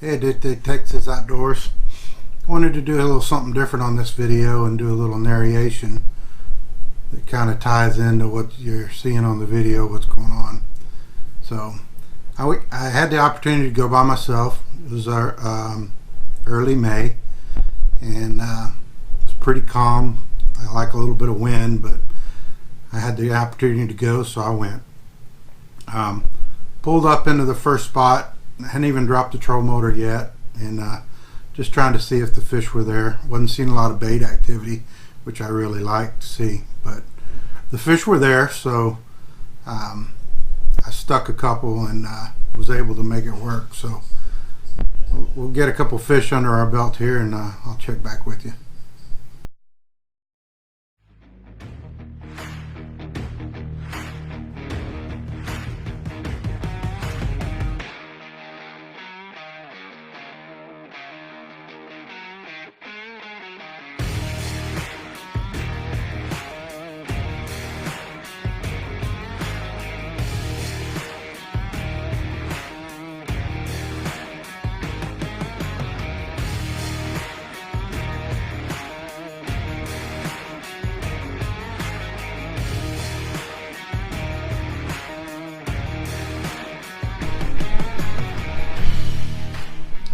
Hey, Texas Outdoors. I wanted to do a little something different on this video and do a little narration that kind of ties into what you're seeing on the video, what's going on. So I had the opportunity to go by myself. It was early May, and it's pretty calm. I like a little bit of wind, but I had the opportunity to go, so I went. Pulled up into the first spot. I hadn't even dropped the troll motor yet, and just trying to see if the fish were there. Wasn't seeing a lot of bait activity, which I really like to see, but the fish were there, so I stuck a couple and was able to make it work. So we'll get a couple fish under our belt here, and I'll check back with you.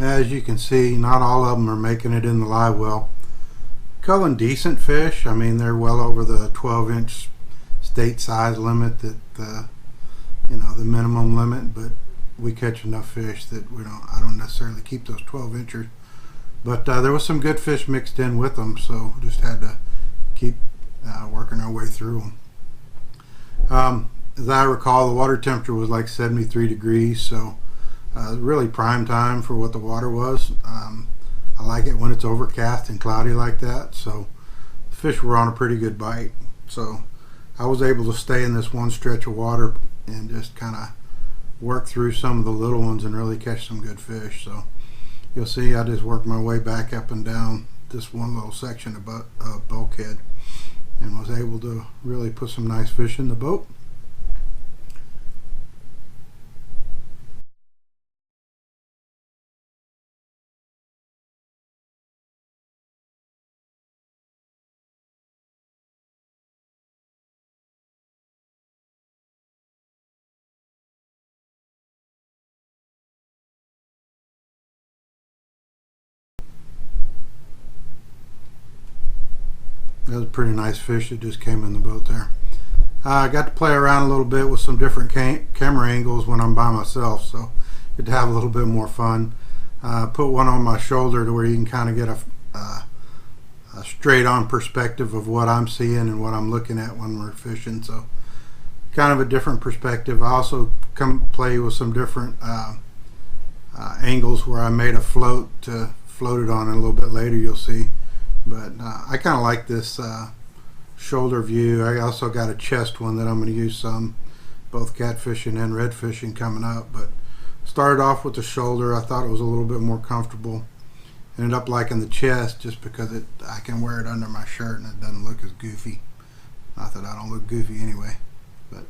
As you can see, not all of them are making it in the live well. Culling decent fish. I mean, they're well over the 12-inch state size limit, that the minimum limit. But we catch enough fish that I don't necessarily keep those 12-inchers. But there was some good fish mixed in with them, so just had to keep working our way through them. As I recall, the water temperature was like 73 degrees, so really prime time for what the water was. I like it when it's overcast and cloudy like that, so the fish were on a pretty good bite. So I was able to stay in this one stretch of water and just kind of work through some of the little ones and really catch some good fish. So you'll see I just worked my way back up and down this one little section of bulkhead and was able to really put some nice fish in the boat. That was a pretty nice fish that just came in the boat there. I got to play around a little bit with some different camera angles when I'm by myself, so get to have a little bit more fun. Put one on my shoulder to where you can kind of get a straight on perspective of what I'm seeing and what I'm looking at when we're fishing, so kind of a different perspective. I also come play with some different angles where I made a float to float it on a little bit later, you'll see. But I kind of like this shoulder view. I also got a chest one that I'm going to use some, both catfishing and red fishing coming up. But started off with the shoulder. I thought it was a little bit more comfortable. Ended up liking the chest just because I can wear it under my shirt and it doesn't look as goofy. Not that I don't look goofy anyway. But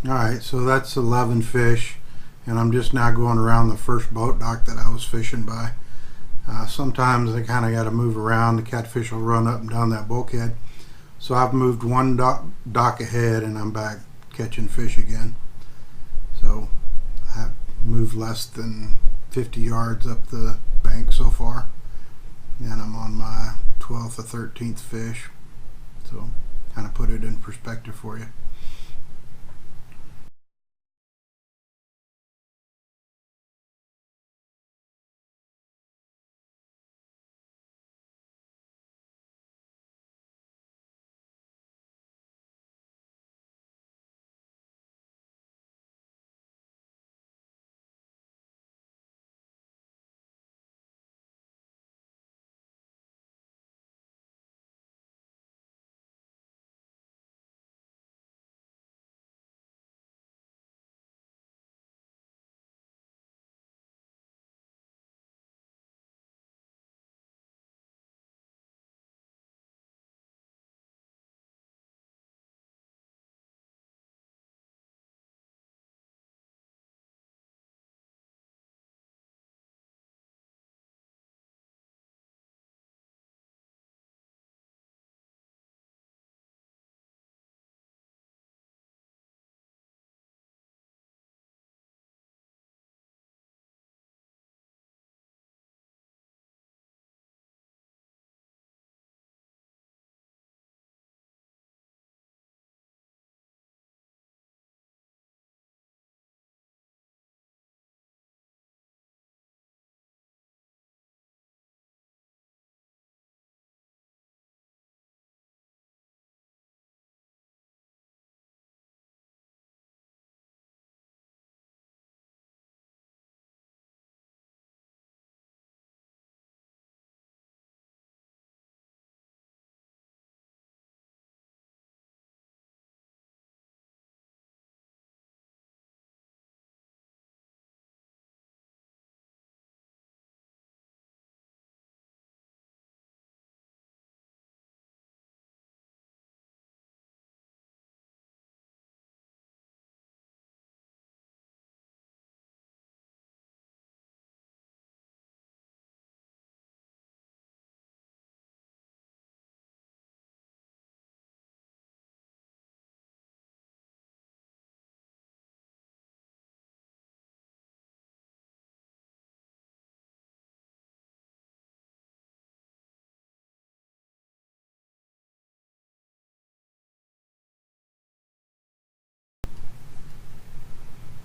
Alright, so that's 11 fish, and I'm just now going around the first boat dock that I was fishing by. Sometimes I kind of got to move around. The catfish will run up and down that bulkhead. So I've moved one dock ahead and I'm back catching fish again. So I've moved less than 50 yards up the bank so far, and I'm on my 12th or 13th fish. So kind of put it in perspective for you.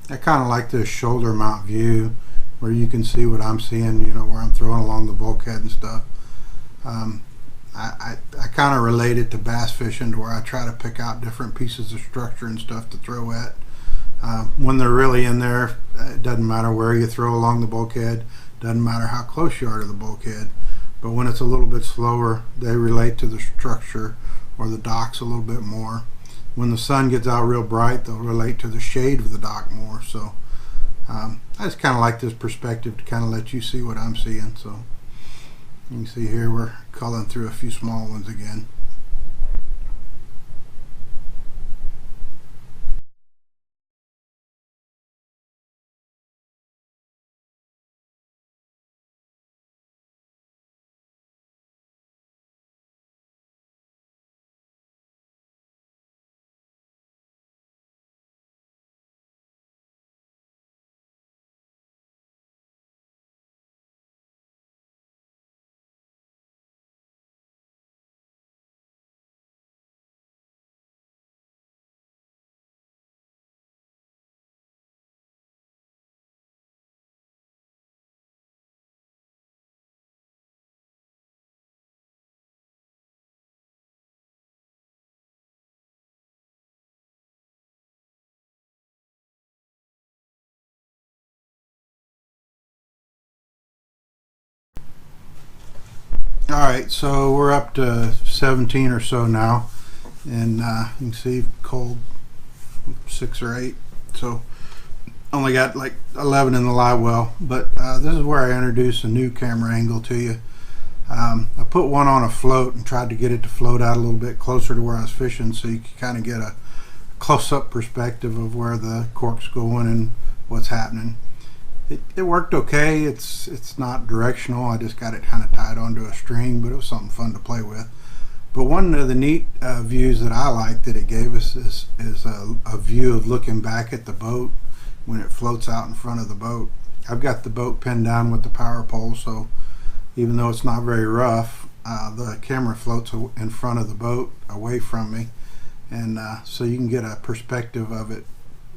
I kind of like this shoulder mount view where you can see what I'm seeing, you know, where I'm throwing along the bulkhead and stuff. I kind of relate it to bass fishing, to where I try to pick out different pieces of structure and stuff to throw at. When they're really in there, it doesn't matter where you throw along the bulkhead, doesn't matter how close you are to the bulkhead. But when it's a little bit slower, they relate to the structure or the docks a little bit more. When the sun gets out real bright, they'll relate to the shade of the dock more. So I just kind of like this perspective to kind of let you see what I'm seeing. So you can see here we're culling through a few small ones again. Alright, so we're up to 17 or so now, and you can see cold 6 or 8, so only got like 11 in the live well. But this is where I introduce a new camera angle to you. I put one on a float and tried to get it to float out a little bit closer to where I was fishing, so you can kind of get a close-up perspective of where the cork's going and what's happening. It worked okay. It's not directional. I just got it kind of tied onto a string, but it was something fun to play with. But one of the neat views that I like that it gave us is a view of looking back at the boat when it floats out in front of the boat. I've got the boat pinned down with the power pole, so even though it's not very rough, the camera floats in front of the boat away from me, and so you can get a perspective of it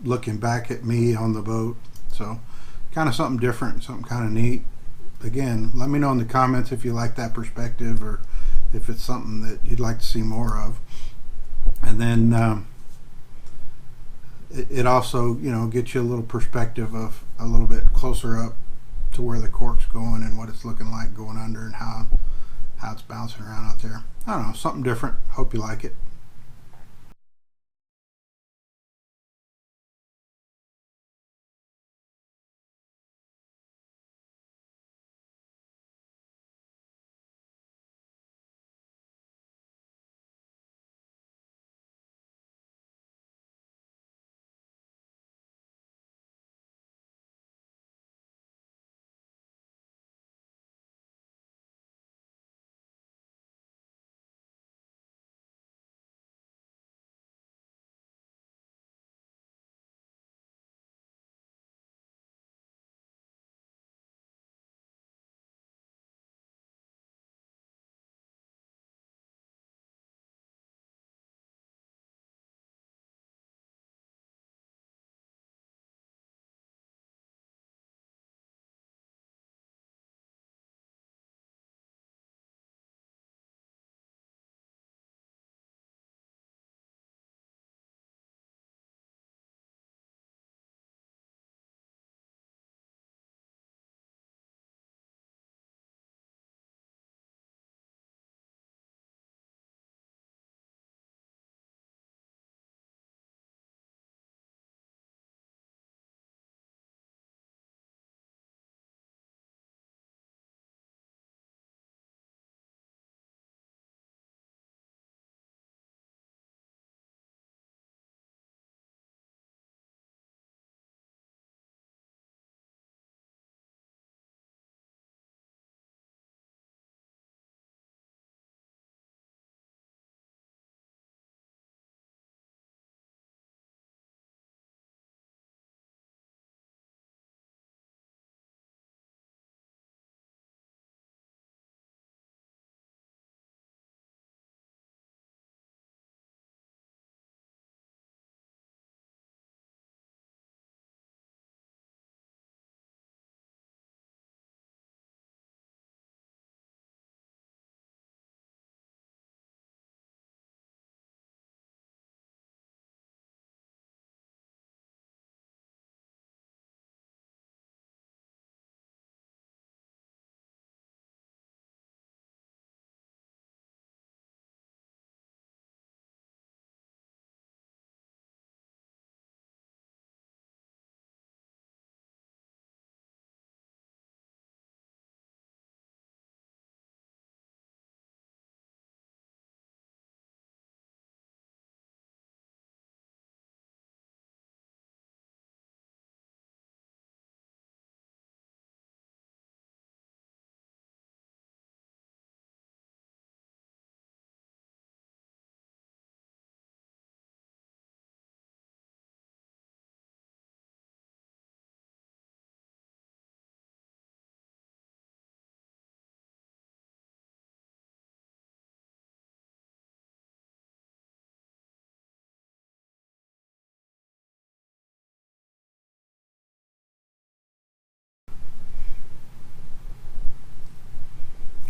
looking back at me on the boat. So kind of something different, something kind of neat. Again, let me know in the comments if you like that perspective or if it's something that you'd like to see more of. And then it also, you know, gets you a little perspective of a little bit closer up to where the cork's going and what it's looking like going under and how it's bouncing around out there. I don't know, something different. Hope you like it.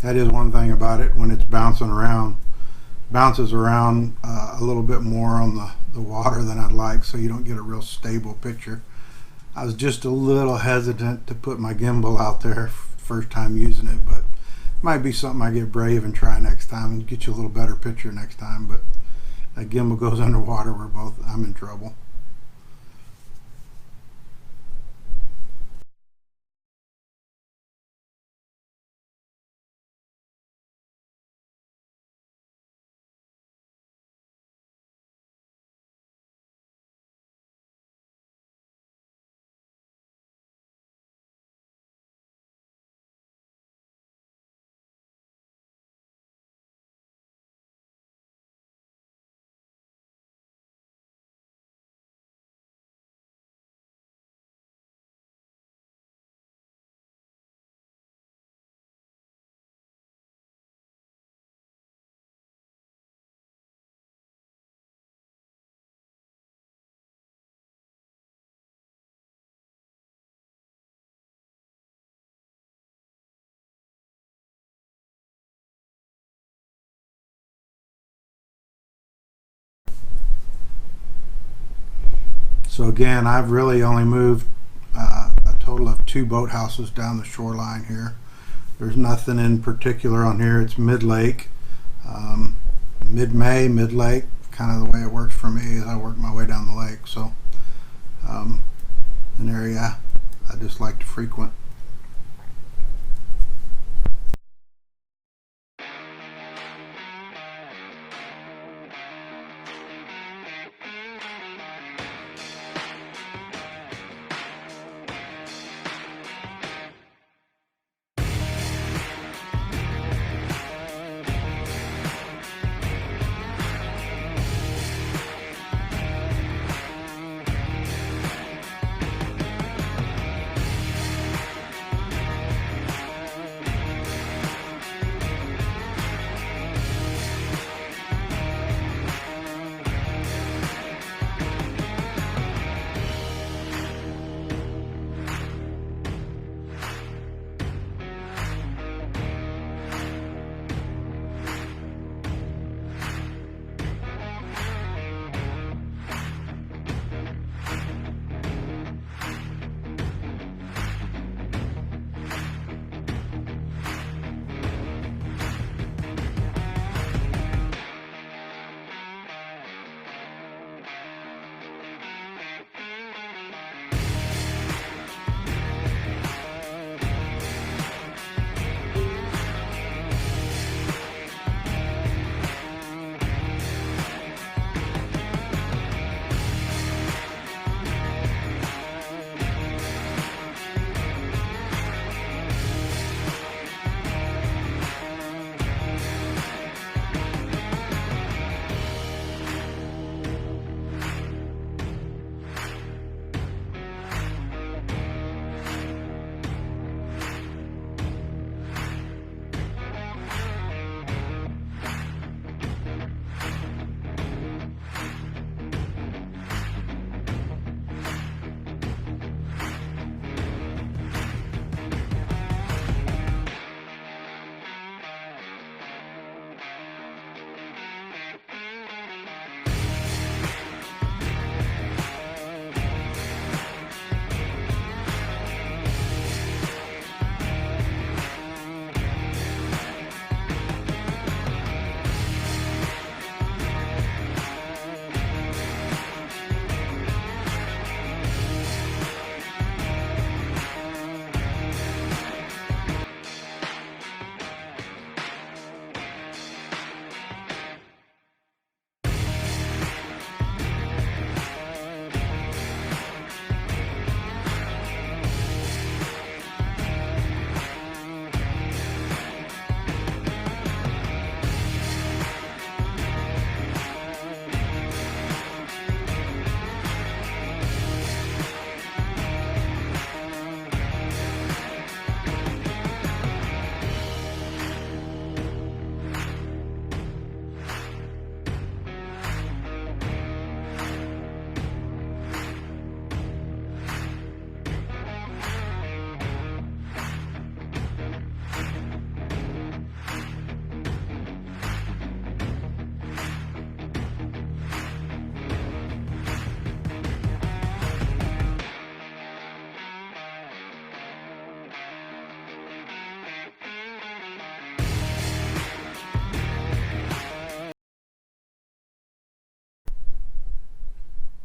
That is one thing about it. When it's bouncing around, bounces around a little bit more on the water than I'd like, so you don't get a real stable picture. I was just a little hesitant to put my gimbal out there first time using it, but it might be something I get brave and try next time and get you a little better picture next time. But that gimbal goes underwater, I'm in trouble. So again, I've really only moved a total of 2 boathouses down the shoreline here. There's nothing in particular on here. It's mid-lake, mid-May, mid-lake, kind of the way it works for me as I work my way down the lake. So an area I just like to frequent.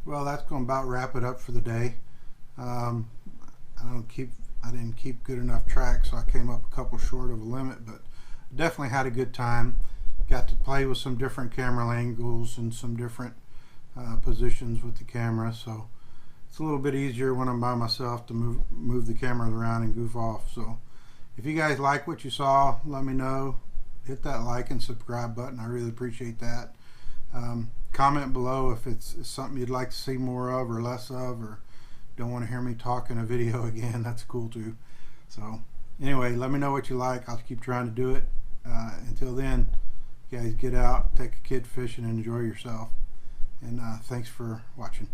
Well, that's going to about wrap it up for the day. I didn't keep good enough track, so I came up a couple short of a limit, but definitely had a good time. Got to play with some different camera angles and some different positions with the camera, so it's a little bit easier when I'm by myself to move the cameras around and goof off. So if you guys like what you saw, let me know. Hit that like and subscribe button. I really appreciate that. Comment below if it's something you'd like to see more of or less of, or don't want to hear me talk in a video again. That's cool too. So anyway, let me know what you like. I'll keep trying to do it. Until then, you guys get out, take a kid fishing, and enjoy yourself. And thanks for watching.